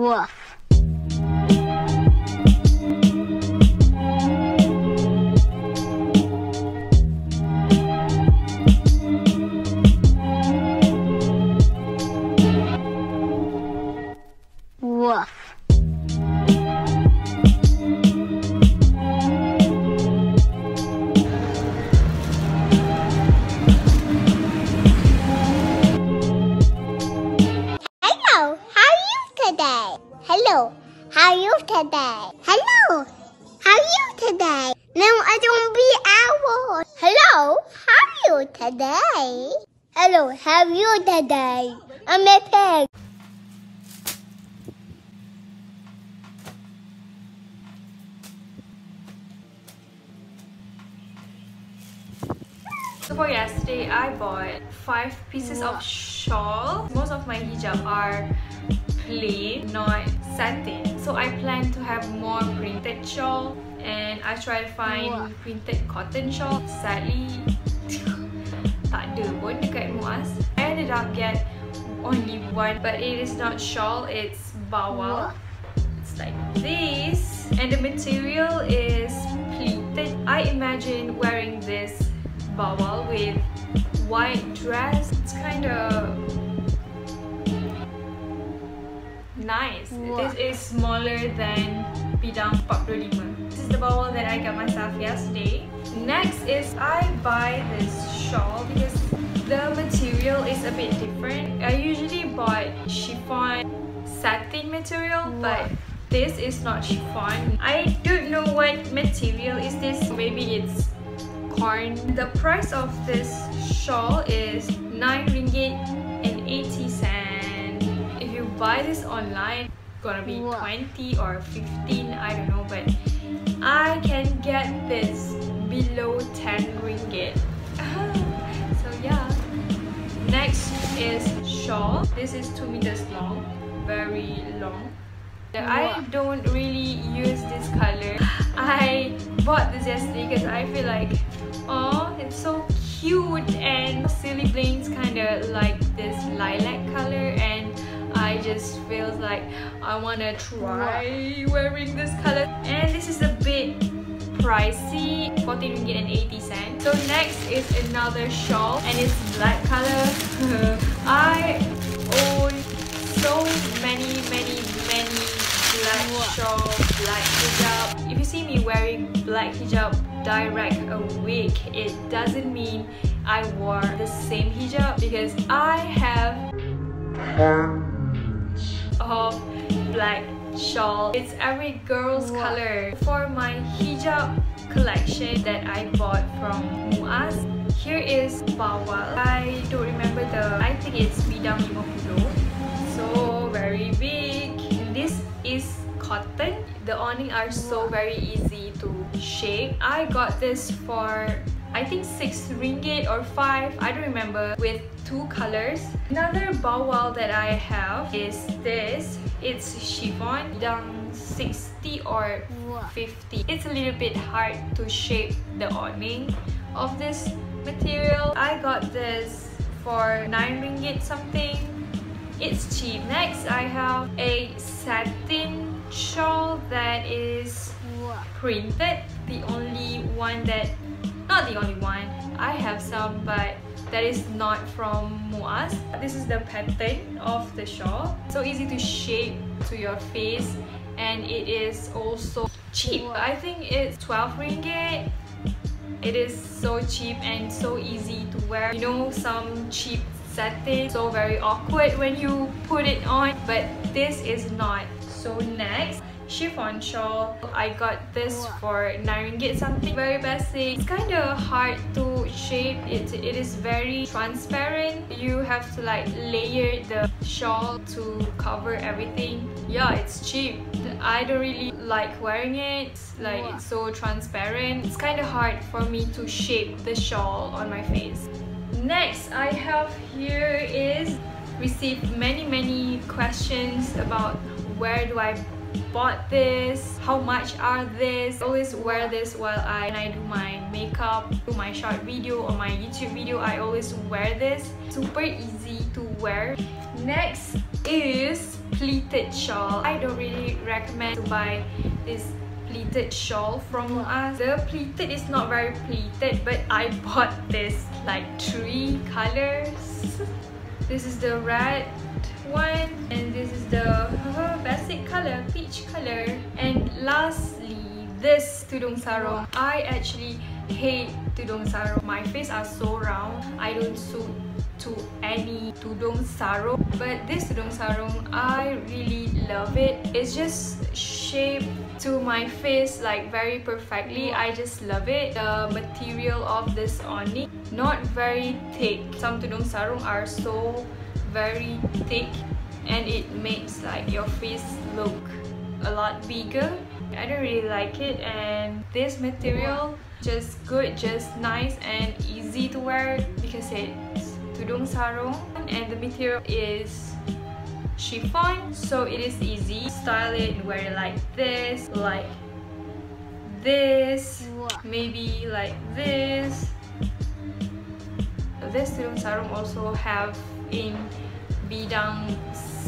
Woof. Woof. Hello, how are you today? Hello, how are you today? Hello, how are you today? No, I don't be owl. Hello, how are you today? Hello, how are you today? I'm a pig. So for yesterday, I bought 5 pieces of shawl. Most of my hijab are plain, not satin. So I plan to have more printed shawl, and I try to find printed cotton shawl. Sadly, tak ada pun dekat MUAZ. I ended up get only one, but it is not shawl, it's bawal. It's like this, and the material is pleated. I imagine wearing this bawal with white dress. It's kind of nice. This is smaller than bidang 45. This is the bawal that I got myself yesterday. Next is I buy this shawl because the material is a bit different. I usually bought chiffon satin material, but this is not chiffon. I don't know what material is this. Maybe it's corn. The price of this shawl is RM9.80. If you buy this online, it's gonna be 20 or 15, I don't know, but I can get this below 10 ringgit. So yeah. Next is shawl. This is 2 meters long, very long. I don't really use this color. I bought this yesterday because I feel like, oh, it's so cute, and Silly Bling's kind of like this lilac color, and I just feel like I want to try wearing this color. And this is a bit pricey, 14.80. So next is another shawl, and it's black color. I own so many black shawl, black hijab. If you see me wearing black hijab direct a week, it doesn't mean I wore the same hijab, because I have tons of black shawl. It's every girl's color. For my hijab collection that I bought from MUAZ, here is bawal. I don't remember I think it's bidang 50. So very big. This is cotton. The awning are so very easy to shape. I got this for I think 6 ringgit or 5, I don't remember, with 2 colors. Another bawal that I have is this. It's chiffon, bidang 60 or 50. It's a little bit hard to shape the awning of this material. I got this for 9 ringgit something. It's cheap. Next, I have a satin shawl that is printed. The only one that, not the only one, I have some, but that is not from MUAZ. This is the pattern of the shawl. So easy to shape to your face, and it is also cheap. I think it's 12 ringgit. It is so cheap and so easy to wear. You know, some cheap satin, so very awkward when you put it on, but this is not. So next, chiffon shawl. I got this for 9 ringgit something. Very basic. It's kind of hard to shape. It is very transparent. You have to like layer the shawl to cover everything. Yeah, it's cheap. I don't really like wearing it. Like, it's so transparent. It's kind of hard for me to shape the shawl on my face. Next, I have here is received many questions about where do I bought this, how much are this. I always wear this while I do my makeup, do my short video or my YouTube video. I always wear this. Super easy to wear. Next is pleated shawl. I don't really recommend to buy this pleated shawl from MUAZ. The pleated is not very pleated, but I bought this like 3 colors. This is the red one, and this is the basic color, peach color, and lastly this tudung sarung. I actually hate tudung sarung. My face are so round, I don't suit to any tudung sarung, but this tudung sarung I really love it. It's just shaped to my face like very perfectly. I just love it. The material of this awning not very thick. Some tudung sarung are so very thick and it makes like your face look a lot bigger. I don't really like it, and this material just good, just nice and easy to wear because it's tudung sarung and the material is chiffon, so it is easy. Style it, wear it like this, maybe like this. This tudung sarung also have in bidang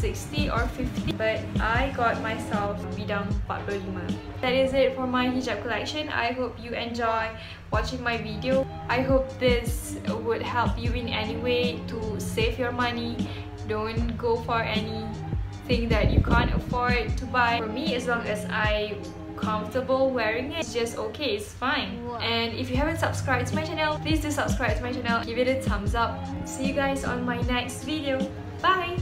60 or 50, but I got myself bidang 45. That is it for my hijab collection. I hope you enjoy watching my video. I hope this would help you in any way to save your money. Don't go for anything that you can't afford to buy. For me, as long as I'm comfortable wearing it, it's just okay, it's fine. And if you haven't subscribed to my channel, please do subscribe to my channel, give it a thumbs up. See you guys on my next video. Bye!